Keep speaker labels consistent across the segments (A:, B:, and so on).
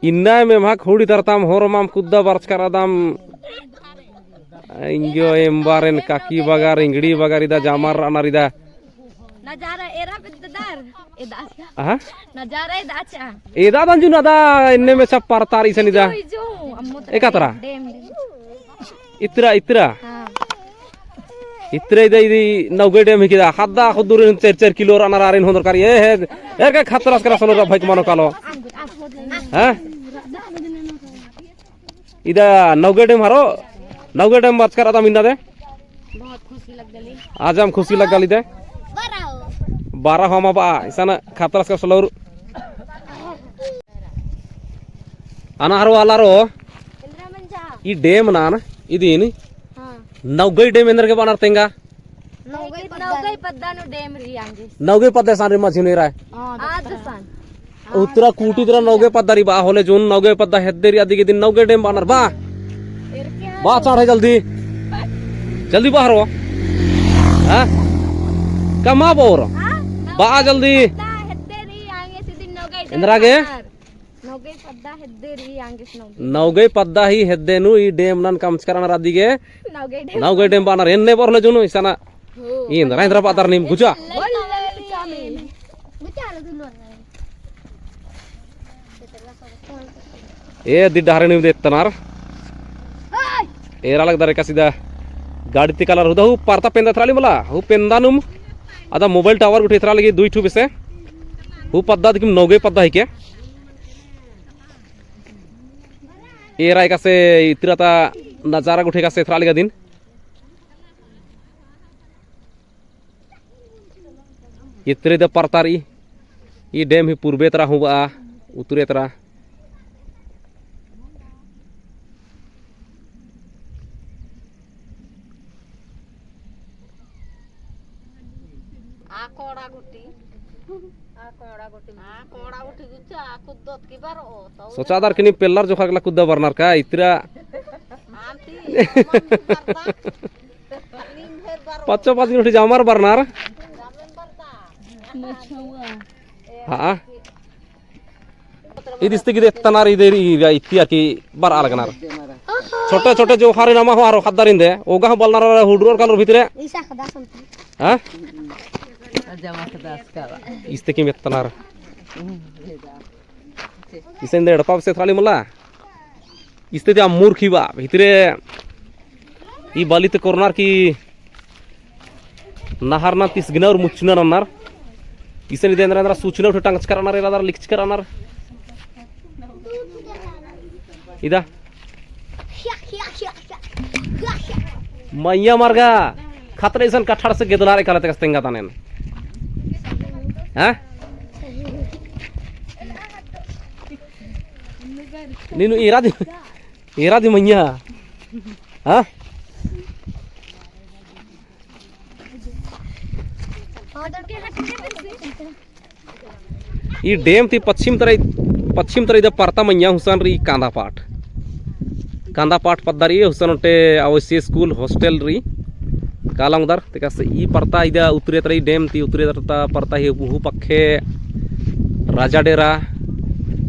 A: Inna memang hudi tertam hormam kuda barskaradam ingyo embaren kaki bagar ingdi bagar ida jamar anarida.
B: Najara era bedar eda acha.
A: Aha?
B: Najara eda acha.
A: Eda dan juna ada inne में सब परतार इसन ida. Ekatra. Itra. Itra ida idi nauge dem hikida. Hadda khudurin 4 kilo anararin honor kari he ka khatras kara sonora bhai mano kalo. Ha? Ida nauge dem haro nauge dem बात करा था मिन्ना दे
B: बहुत खुशी लग गली
A: आज हम खुशी लग गली दे 12 हम अब ऐसा खातरस का सलोर अनाहरो वालारो ई डैम ना इदीनी नौगई डैम इंदर के बानर तेंगा
B: नौगई पद्दानु डैम री आंगे
A: नौगई पद्दा सारे मछिने राय
B: आज सान
A: उत्तरा कूटी तरह नौगे पद्दारी बा होले जोन नौगे पद्दा हेद्देरी आदि के दिन नौगे डैम बानर बा बात चढ़े जल्दी बाहर हो हाँ कमा बोर बा जल्दी इंदिरा के नौगे पद्दा ही हेद्देनु ई डैम नन कम करना रादी के नौगे डैम बानर एन्ने बोरले जुनु इसना इंदिरा इंदिरा पादर निम गुजा ए दिड्डारे निम देतनार एरा लग दरे कसीदा गाड़ी ती कलर हुदा हु पारता पेंदा थराली मला हु पेंदानुम आदा मोबाइल टावर गुठे थरा लगी दुई ठु बेसे हु पद्दा दिकिम नौगे पद्दा हिके एरा कसे इतराता नजारा गुठे कसे थरा लगा दिन इतरे द परतारी ई डैम ही पूर्वे तरा हुआ उतरे तरा सोचादार किनी पेल्लार जोखा गला कुद्दा बरनार का इतरा पच्चो पाँच उठी जामार बरनार हाँ इदिस्ते की तनार इधर इत्तिया की बार अलगनार छोटे छोटे जो हारे नामा हो आरो खद्दार इंदे ओगा बलनार हुडरोर कालोर भितरे हाँ इस्ते की मेत्तनार इसे इंदे डपाव से थराली मला इस्ते त्या मूर्खी बा भितरे ई बालित कोरनार की नहारना तीस गिनार मुचना ननार इसे निदे अंदर सूचना उठे टांगच करनार एरादार लिखच करनार इदा मैया मार्गा खतरे इसन कठार से गेदनारे कालते कस्तेंगा तानेन हाँ नीनु एरा दी मैया हाँ ये डैम थी पश्चिम तरह इधर परता मैया हुसन री कांदा पाट पद्दारी हुसन उठे अवश्य स्कूल हॉस्टल री कालांगदार तेका से ई परता इधर उतरे तरह डैम थी उतरे तरता परता ही बुहु पक्के राजा डेरा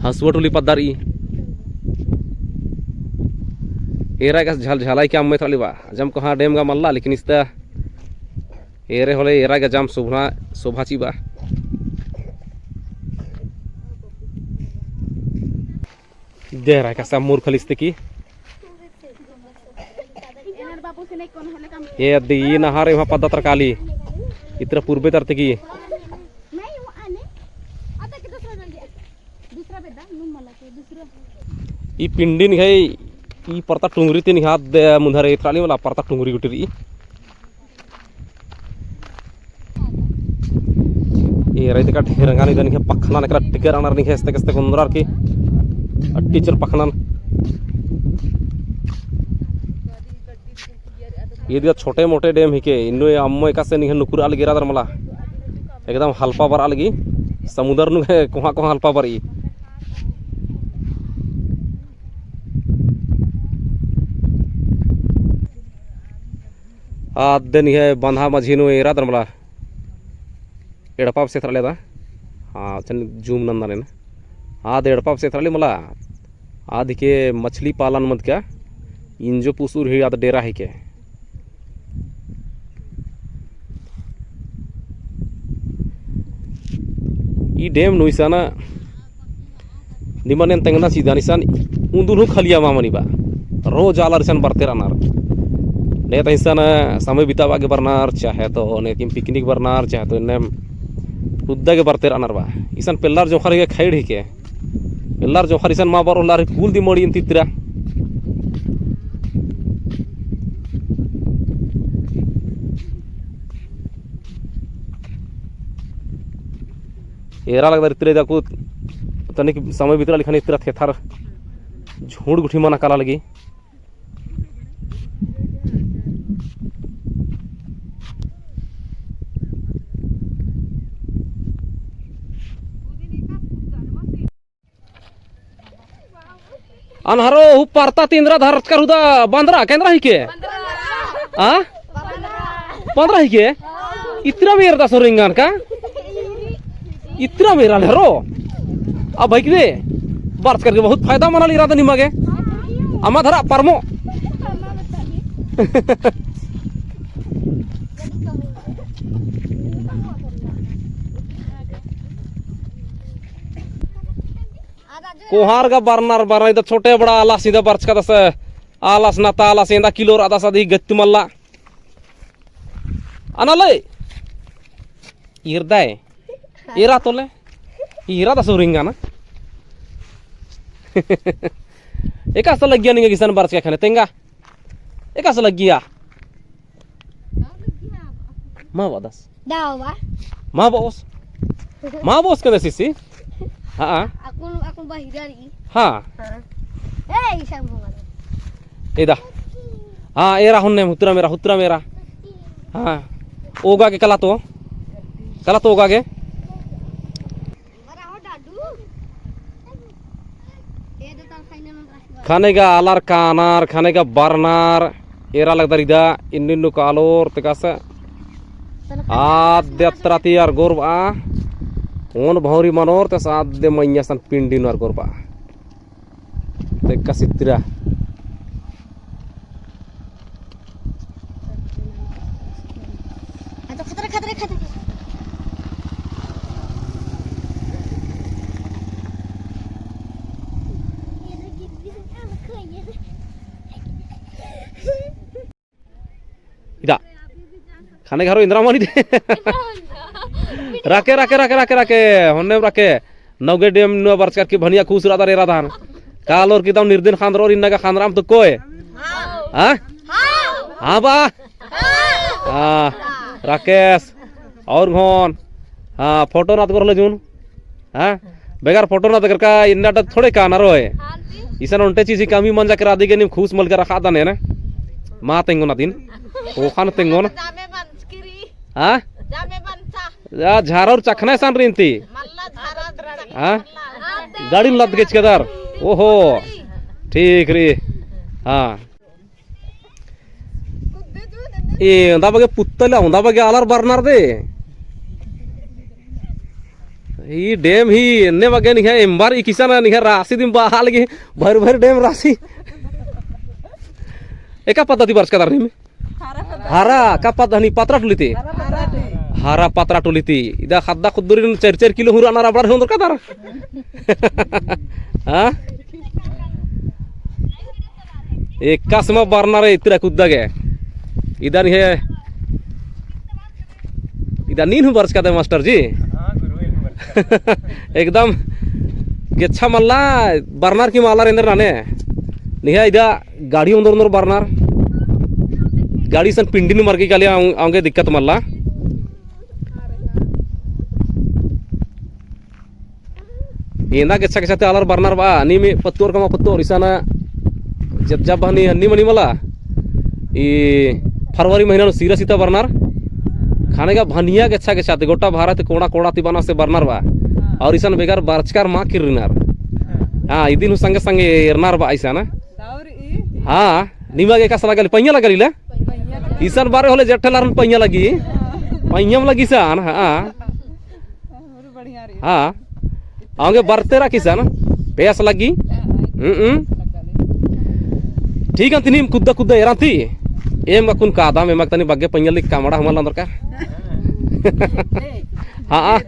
A: हंसवटुली पद्दारी एरा का झल झलाई के अम्मे थली बा जम को हाँ डैम का मल्ला लेकिन इसता एरे होले एरा का जाम शोभाची बा दे रहा है कैसा मूर्ख खलिस्ते की ये अद्दी ये नहारे वहाँ पद्दा तरकाली इतना पूर्वे तरते की ई पिंडी निघाई ई परता टुंगरी ते निघात मुंधारे इत्राली मला परता टुंगरी गुटरी ये राइते का ढेरंगानी दन के पखना नकरा टिकर अनर निघे हस्ते कस्ते कुंदरार की टीचर पखनन ये दिया छोटे मोटे डैम हिके इन्नो अम्मो एका से निघे नुकुर अलगी रादर मला एकदम हल्पा बर अलगी समुद्र नु कोहा कोहा हल्पा बर ई आदे निघे बंधा मझी नु रादर मला एडपाप से थरलेदा हाँ चल जूम नंदा ने आद एडपाप से थरली मला आद के मछली पालन मत क्या इन जो पुसूर ही आद डेरा है के ई डैम नुइसाना निमन तेंगना सीधा निसान उन्दुनु खलिया मामनी बा रोज आला रिसान बरते रानार ने तैसान समय बितावा के बरनार चाहे तो ने किम पिकनिक बरनार चाहे तो ने उद्दा के बरते रानार बा इसान पेल्लार जोखर के खाइड ही के पेल्लार जोखर इसान मा बारो लार कुल दी मोड़ी इंतित्रा एरा लगदा इतरे जाको तनिक समय बितरा लिखा इतरा थे थार झूठ गुठी मना काला लगी अनहरो हु पारता तींद्रा धर कर हुदा बांद्रा केंद्रा ही के आ 15 ही के इतना मेर दा सोरिंगान का इतना मेरा लहरो अब भाई के बात करके बहुत फायदा मना ली रहा था निमागे अमा धरा परमो कोहार का बरनार बरना इधर छोटे बड़ा आला सीधा बर्च का दस आलास ना ताला सेंदा किलो राधा साधी गत्तु मल्ला अनाले इरदाय इरा तोले इरा दस रिंगा ना एक ऐसा लग गया नहीं किसान बर्च के खाने तेंगा एक ऐसा लग गया माँ बदस माँ बॉस के दसी हाँ
B: aku bahirari
A: हाँ
B: isang bunga
A: इदा हाँ एरा हुन्ने हुत्रा मेरा हाँ ओगा के कला तो ओगा के खाने का आलार कानार खाने का बरनार एरा लगता रिदा इन्नु कालोर तेकासा आद्यत्राती यार गोरबा ओन भौरी मनोर ते साद्य मैया सन पिंडी नर गोरबा तेका सित्रा
B: खतरे
A: इदा खाने घरो इंदिरा मानी दे राके होने राके नौगे डेम नो बरस करके भनिया खुश रहा रे राधान काल और किदम निर्दिन खांदर और इन्ना का खांदराम तो कोय हां हां बा हां राकेश और घोन हां फोटो ना कर ले जून हां बेगार फोटो ना कर का इन्ना थोड़े का ना रोए इसन उनटे चीज कमी मन जा करा दी के नि खुश मल के रखा दाने ना मा तेंगो ना दिन ओ खान तेंगो ना हां या झारावर चखना सान रिंती हाँ गाड़ी लद गेच केदार ओहो ठीक रे हाँ ए उंदा बगे पुत्तला उंदा बगे आलार बरनार दे ई डैम ही ने बगे नि है एम्बार ई किसान नि है राशि दिम बहाल गे भर डैम राशि एका पद्धति बरस केदार नि हारा का पद्धति पात्रा टुलीते हारा पात्रा टोलीती इदा खद्दा खुदुरी 4 किलो हुरा ना राबड़ होंदर कदार हां एक कसमा बरना रे इतरा कुद्दा गे इदा नि है इदा नीन बरस का मास्टर जी हां गुरु एकदम गेच्छा मल्ला बरनार की माला रेंदर नाने निहा इदा गाड़ी अंदर बरनार गाड़ी सन पिंडी ने मर गई काले आंगे दिक्कत मल्ला येना गेच्छा आलार बरनार बा नी में पत्तोर कमा पत्तोर इसाना जब हनी हन्नी मनी मला ई फरवरी महीना सीरा सीता बरनार खाने का भनिया गेच्छा गोटा भारत कोड़ा कोड़ा तिबाना से बरनार बा और इसान बेगार बारचकार मा किरनार हाँ इदिन संगे संगे एरनार बा इसाना हाँ निमा के का सला गली पैया लगा लीला इसान बारे होले जेठलार पैया लगी पैयाम लगी सान हाँ Ha. Angge bartera kisana. Peas lagi. ठीक है तिनी कुद्दा कुद्दा एरांती एम कुन कादा में मगतनी बग्गे पंजलिक कामड़ा हमला दरकार हाँ